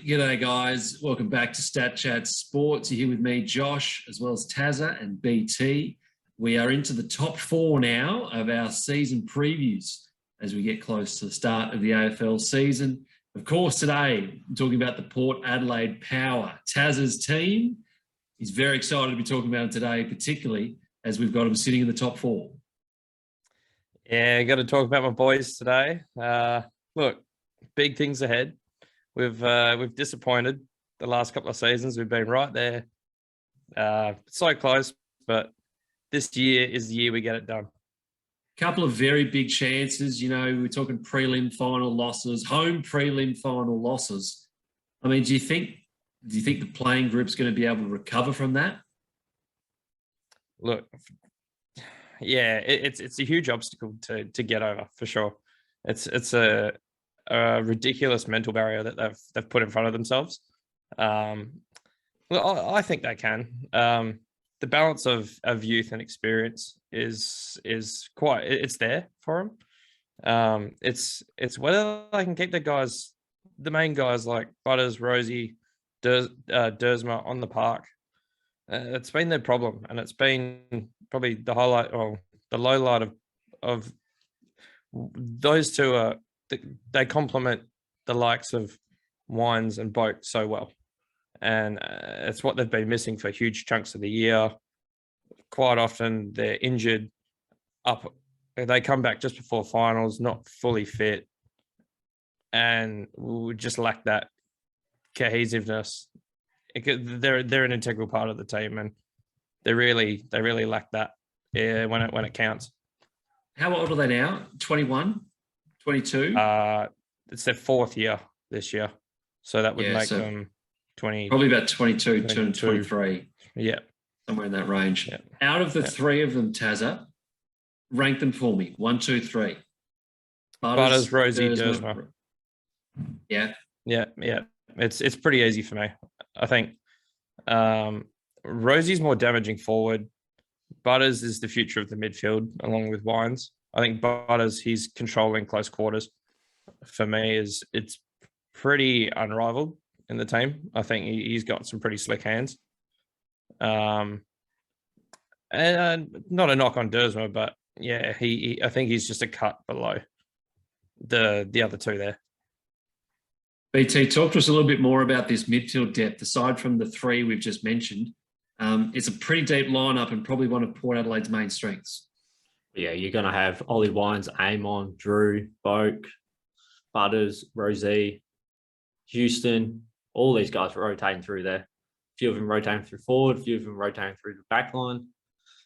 G'day, guys. Welcome back to Stat Chat Sports. You're here with me, Josh, as well as Tazza and BT. We are into the top four now of our season previews as we get close to the start of the AFL season. Of course, today, I'm talking about the Port Adelaide Power. Tazza's team. He's very excited to be talking about it today, particularly as we've got him sitting in the top four. Yeah, got to talk about my boys today. Look, big things ahead. We've disappointed the last couple of seasons. We've been right there, so close, but this year is the year we get it done. Couple of very big chances. You know, we're talking prelim final losses, home prelim final losses. I mean, do you think the playing group's going to be able to recover from that? Look, yeah, it's a huge obstacle to get over for sure. It's a ridiculous mental barrier that they've put in front of themselves. Well, I think they can. The balance of youth and experience is quite, it's there for them. It's whether they can keep the main guys like Butters, Rosie, Dersma on the park. It's been their problem, and it's been probably the highlight or the low light of those two. They complement the likes of Wines and Boak so well, and it's what they've been missing for huge chunks of the year. Quite often they're injured. They come back just before finals, not fully fit, and we just lack that cohesiveness. They're an integral part of the team, and they really lack that when it counts. How old are they now? 21, 22? It's their fourth year this year, so that would make them 20. Probably about 22, 23. Yeah, somewhere in that range. Yeah. Out of the three of them, Tazza, rank them for me. 1, 2, 3. Butters, Rosie, Dersma. Yeah. It's pretty easy for me. I think Rosie's more damaging forward. Butters is the future of the midfield, along with Wines. I think Butters, he's controlling close quarters. For me, it's pretty unrivaled in the team. I think he's got some pretty slick hands. And not a knock on Dersma, but yeah, I think he's just a cut below the other two there. BT, talk to us a little bit more about this midfield depth. Aside from the three we've just mentioned, it's a pretty deep lineup and probably one of Port Adelaide's main strengths. Yeah, you're going to have Ollie Wines, Amon, Drew, Boak, Butters, Rosie, Houston, all these guys rotating through there. A few of them rotating through forward, a few of them rotating through the back line.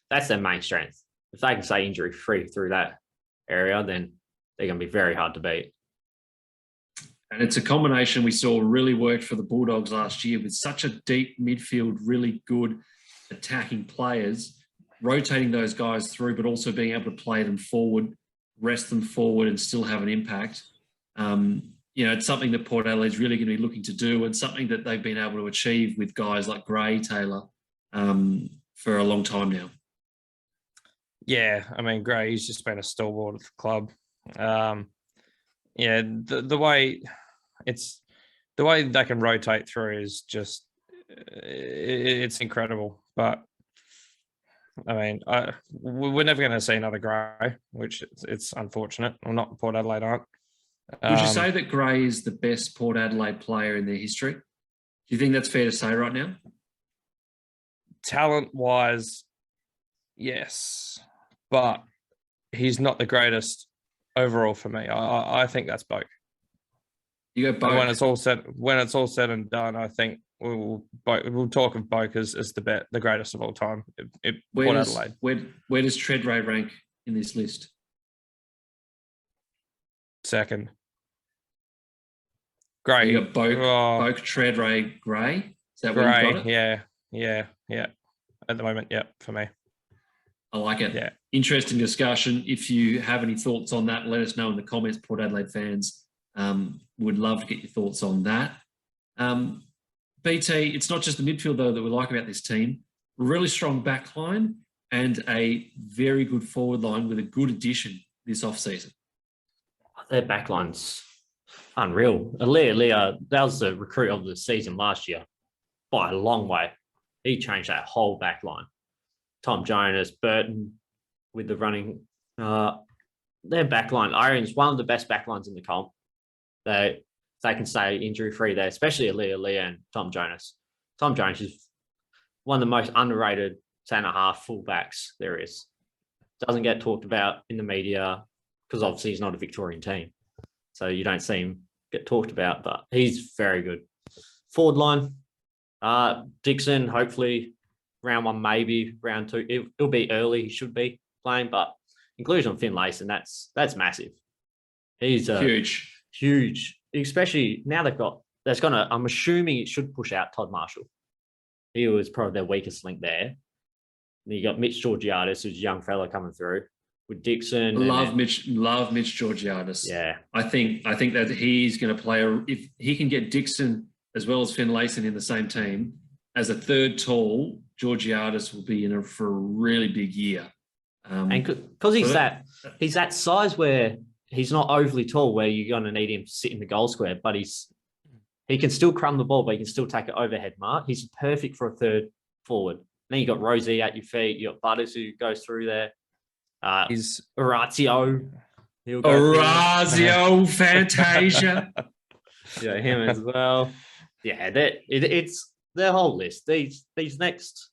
That's their main strength. If they can stay injury-free through that area, then they're going to be very hard to beat. And it's a combination we saw really worked for the Bulldogs last year with such a deep midfield, really good attacking players, rotating those guys through, but also being able to play them forward, rest them forward and still have an impact. It's something that Port Adelaide is really going to be looking to do, and something that they've been able to achieve with guys like Gray, Taylor, for a long time now. Yeah, I mean, Gray, he's just been a stalwart of the club. The way they can rotate through is just, it's incredible. But I mean, we're never going to see another Gray, which it's unfortunate. Well, not Port Adelaide aren't. Would you say that Gray is the best Port Adelaide player in their history? Do you think that's fair to say right now? Talent-wise, yes, but he's not the greatest overall for me. I think that's Boak. You go Boak. When it's all said and done, I think we'll talk of Boak as the greatest of all time. Where does Tredrea rank in this list? Second. Gray. You got Boak, Tredrea, Gray. Is that where you've got it? Yeah. At the moment, yeah, for me. I like it. Yeah. Interesting discussion. If you have any thoughts on that, let us know in the comments, Port Adelaide fans. Would love to get your thoughts on that. BT, it's not just the midfield, though, that we like about this team. Really strong back line and a very good forward line with a good addition this off-season. Their backline's Unreal. Leah, that was the recruit of the season last year by a long way. He changed that whole back line. Tom Jonas, Burton with the running. Their back line, I reckon, is one of the best back lines in the comp. They can stay injury free there, especially Leah and Tom Jonas. Tom Jonas is one of the most underrated centre half fullbacks there is. Doesn't get talked about in the media because obviously he's not a Victorian team. So you don't see him get talked about, but he's very good. Forward line, Dixon, hopefully round 1, maybe round 2. It'll be early. He should be playing, but inclusion of Finlayson, that's massive. He's huge, especially now I'm assuming it should push out Todd Marshall. He was probably their weakest link there. And you got Mitch Georgiadis, who's a young fella coming through with Dixon. Love Mitch Georgiadis. Yeah. I think that he's going to play if he can get Dixon as well as Finlayson in the same team as a third tall, Georgiadis will be for a really big year. And because he's that size where he's not overly tall, where you're going to need him to sit in the goal square, but he can still crumb the ball, but he can still take it overhead mark. He's perfect for a third forward. Then you got Rosie at your feet. You got Butters who goes through there. He's Orazio. Orazio, Fantasia. Yeah, him as well. Yeah, it's their whole list. These next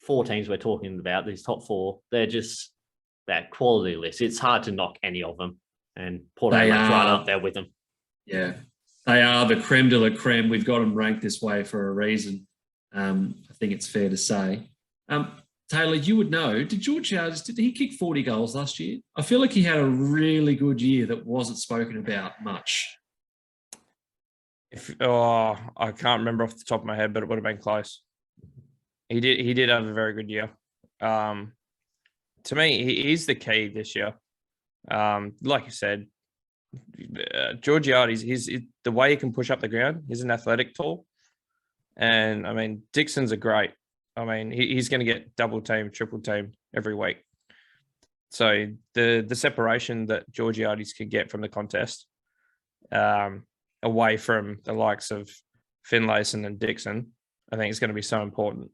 4 teams we're talking about, these top 4, they're just that quality list. It's hard to knock any of them. And Port Adelaide's right up there with them. Yeah, they are the creme de la creme. We've got them ranked this way for a reason. I think it's fair to say. Taylor, you would know, did he kick 40 goals last year? I feel like he had a really good year that wasn't spoken about much. I can't remember off the top of my head, but it would have been close. He did have a very good year. To me, he's the key this year. Like you said, Georgiades, he's the way he can push up the ground. He's an athletic tall. And I mean, Dixon's a great. I mean, he's going to get double team, triple team every week. So the separation that Georgiades can get from the contest, away from the likes of Finlayson and Dixon, I think it's going to be so important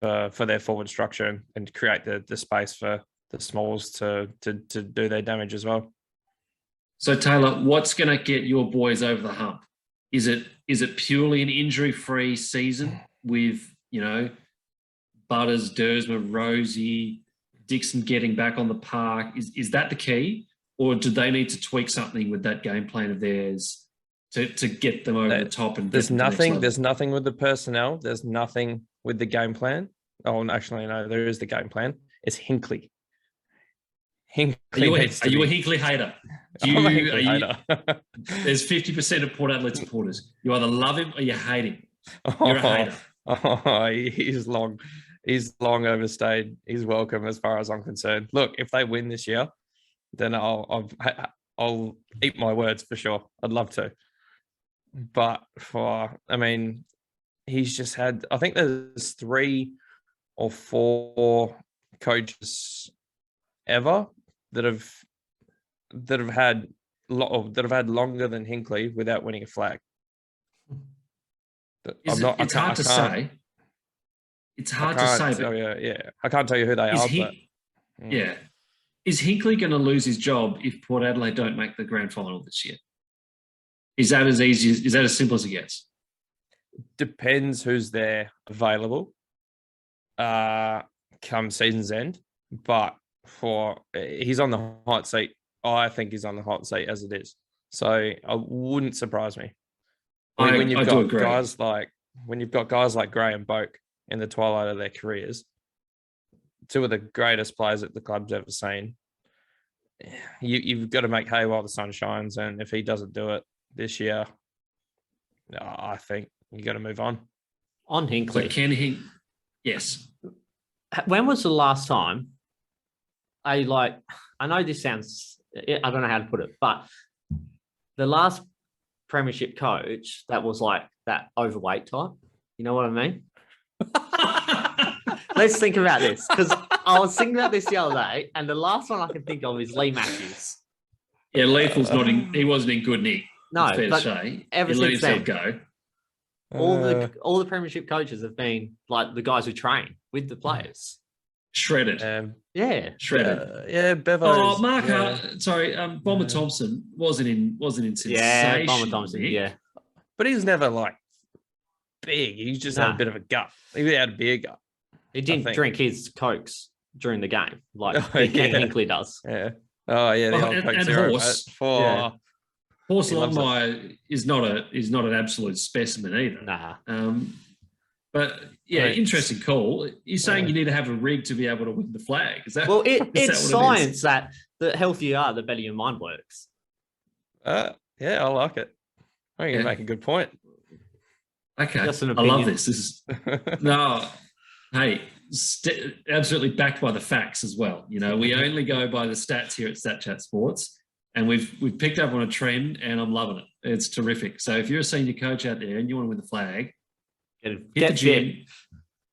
for their forward structure and to create the space for the smalls to do their damage as well. So Taylor, what's going to get your boys over the hump? Is it purely an injury-free season with, Butters, Dersma, Rosie, Dixon getting back on the park? Is that the key? Or do they need to tweak something with that game plan of theirs to get them over the top? And there's nothing with the personnel. There's nothing with the game plan. Oh, actually, no, there is the game plan. It's Hinkley. Are you a Hinkley hater? There's 50% of Port Adelaide supporters. You either love him or you hate him. You're a hater. He's long overstayed. He's welcome as far as I'm concerned. Look, if they win this year, then I'll eat my words for sure. I'd love to. But he's just had, I think there's 3 or 4 coaches ever that have had longer than Hinkley without winning a flag. It's hard to say. It's hard to say. But yeah. I can't tell you who they are. Yeah. Is Hinkley going to lose his job if Port Adelaide don't make the grand final this year? Is that as simple as it gets? Depends who's there available come season's end. But he's on the hot seat. I think he's on the hot seat as it is. So it wouldn't surprise me. When you've got guys like Gray and Boak in the twilight of their careers, 2 of the greatest players that the club's ever seen, you've got to make hay while the sun shines. And if he doesn't do it this year, I think you got to move on. On Hinkley. Yes. When was the last time I know this sounds, I don't know how to put it, but the last premiership coach that was like that overweight type, you know what I mean? Let's think about this, because I was thinking about this the other day, and the last one I can think of is Lee Matthews. Yeah, Lethal's he wasn't in good nick. No, it's fair to but say. ever He let since himself then, go. all the premiership coaches have been like the guys who train with the players. Shredded. Yeah. Shredded. Bevo. Oh, Mark, Bomber Yeah. Thompson wasn't in Yeah, sensational. Bomber Thompson. nick. Yeah. But he's never like big. He just had a Nah. bit of a gut. He had a beer gut. He didn't think. drink his Cokes during the game like Oh, Big Ken yeah. Hinkley does. Yeah. Oh yeah, the Oh, old and- Coke and Zero. Horse. Mate. For Yeah. Horst He loves it. Longmire is not an absolute specimen either. Nah. But yeah, Right. interesting call. You're saying Yeah. you need to have a rig to be able to win the flag. Is that Well, is it's that what it science that the healthier you are, the better your mind works. yeah, I like it. I think you Yeah. make a good point. Okay, Just an I love opinion. this. This is no, hey, absolutely backed by the facts as well. You know, we only go by the stats here at StatChat Sports, and we've picked up on a trend, and I'm loving it. It's terrific. So if you're a senior coach out there and you want to win the flag, hit the Get gym,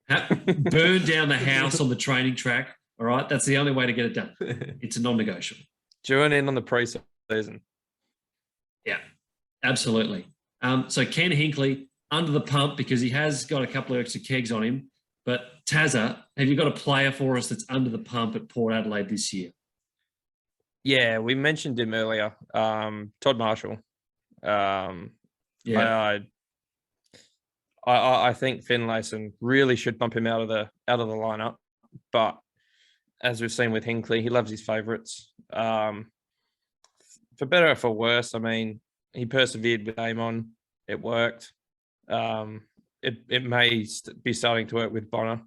burn down the house on the training track. All right, that's the only way to get it done. fit. It's a non-negotiable. Join in on the pre-season. Yeah, absolutely. So Ken Hinkley under the pump because he has got a couple of extra kegs on him. But Tazza, have you got a player for us that's under the pump at Port Adelaide this year? Yeah, we mentioned him earlier. Todd Marshall. Yeah, I think Finlayson really should bump him out of the lineup, but as we've seen with Hinkley, he loves his favourites. For better or for worse, I mean, he persevered with Amon. It worked. It may be starting to work with Bonner,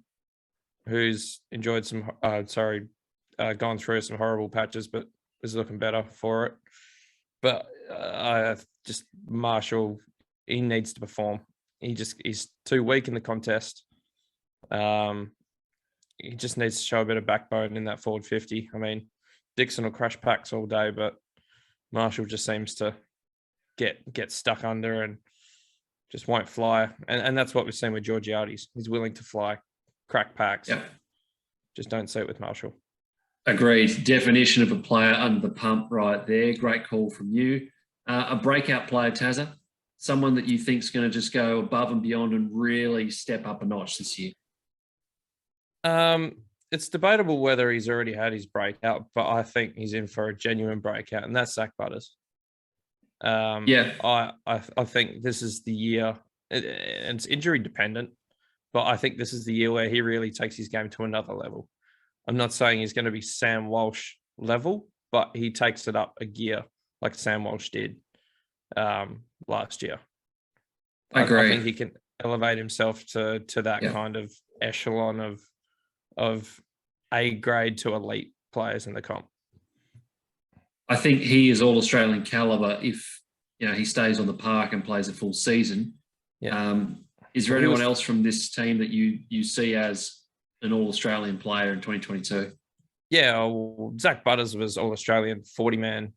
who's enjoyed gone through some horrible patches, but is looking better for it. But just Marshall, he needs to perform. He's too weak in the contest. He just needs to show a bit of backbone in that forward 50. I mean, Dixon will crash packs all day, but Marshall just seems to get stuck under and just won't fly. And that's what we've seen with Georgiades. He's willing to fly, crack packs. yeah. Just don't see it with Marshall. Agreed. Definition of a player under the pump right there. Great call from you. A breakout player, Tazza, someone that you think is going to just go above and beyond and really step up a notch this year. It's debatable whether he's already had his breakout, but I think he's in for a genuine breakout, and that's Zach Butters. Yeah. I think this is the year, and it's injury dependent, but I think this is the year where he really takes his game to another level. I'm not saying he's going to be Sam Walsh level, but he takes it up a gear like Sam Walsh did last year. I agree. I think he can elevate himself to that Yeah. kind of echelon of A grade to elite players in the comp. I think he is all Australian caliber if he stays on the park and plays a full season. Yeah. Is there Well, he anyone was- else from this team that you see as an all Australian player in 2022? Yeah, well, Zach Butters was all Australian 40 man.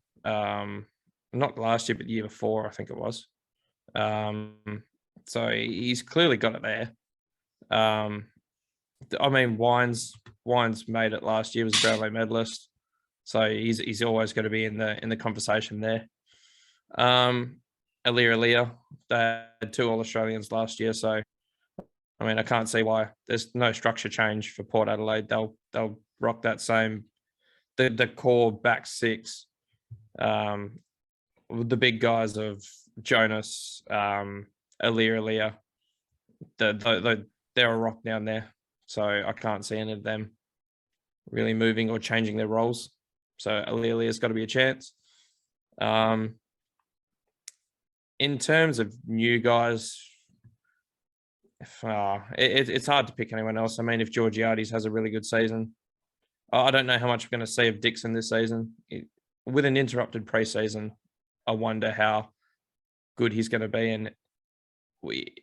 Not last year, but the year before, I think it was. So he's clearly got it there. I mean, Wines made it last year, was a Brownlow medalist, so he's always going to be in the conversation there. Alia, they had 2 All Australians last year, so I mean, I can't see why there's no structure change for Port Adelaide. They'll rock that same the core back 6, with the big guys of Jonas, Alia. They're a rock down there. So I can't see any of them really moving or changing their roles. So Alia's got to be a chance. In terms of new guys, it's hard to pick anyone else. I mean, if Georgiades has a really good season, I don't know how much we're going to see of Dixon this season. With an interrupted preseason, I wonder how good he's going to be. And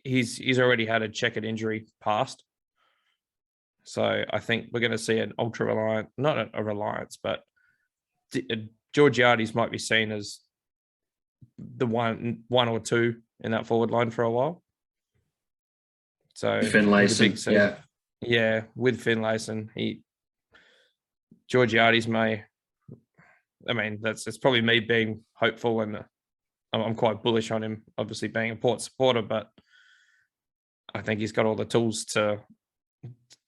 he's already had a checkered injury past. So I think we're going to see an ultra reliant, not a reliance, but Georgiades might be seen as the one or two in that forward line for a while. So Finlayson, with Finlayson, Georgiades may. I mean, it's probably me being hopeful and I'm quite bullish on him, obviously being a Port supporter, but I think he's got all the tools to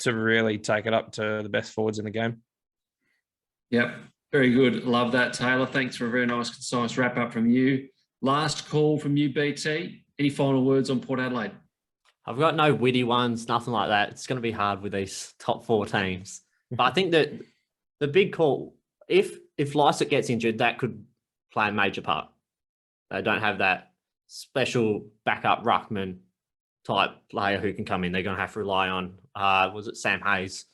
really take it up to the best forwards in the game. Yep. Very good. Love that, Taylor. Thanks for a very nice, concise wrap up from you. Last call from you, BT. Any final words on Port Adelaide? I've got no witty ones, nothing like that. It's going to be hard with these top 4 teams. But I think that the big call, if Lysett gets injured, that could play a major part. They don't have that special backup ruckman type player who can come in. They're going to have to rely on, was it Sam Hayes?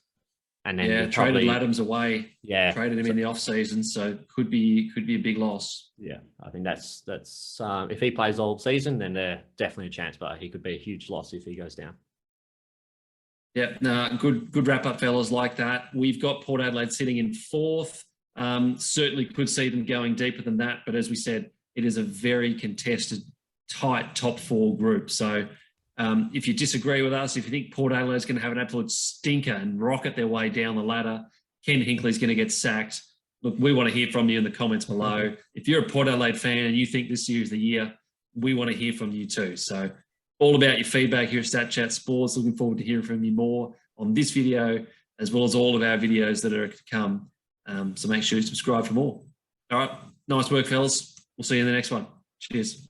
And then Yeah, traded Laddams away. Yeah, traded him in the off season, so could be a big loss. Yeah, I think that's if he plays all season, then they're definitely a chance, but he could be a huge loss if he goes down. Yeah, no, good wrap up, fellas. Like that, we've got Port Adelaide sitting in 4th. Certainly could see them going deeper than that, but as we said, it is a very contested, tight top 4 group. So. If you disagree with us, if you think Port Adelaide is going to have an absolute stinker and rocket their way down the ladder, Ken Hinkley's going to get sacked. Look, we want to hear from you in the comments below. If you're a Port Adelaide fan and you think this year is the year, we want to hear from you too. So all about your feedback here at Stat Chat Sports. Looking forward to hearing from you more on this video, as well as all of our videos that are to come. So make sure you subscribe for more. All right. Nice work, fellas. We'll see you in the next one. Cheers.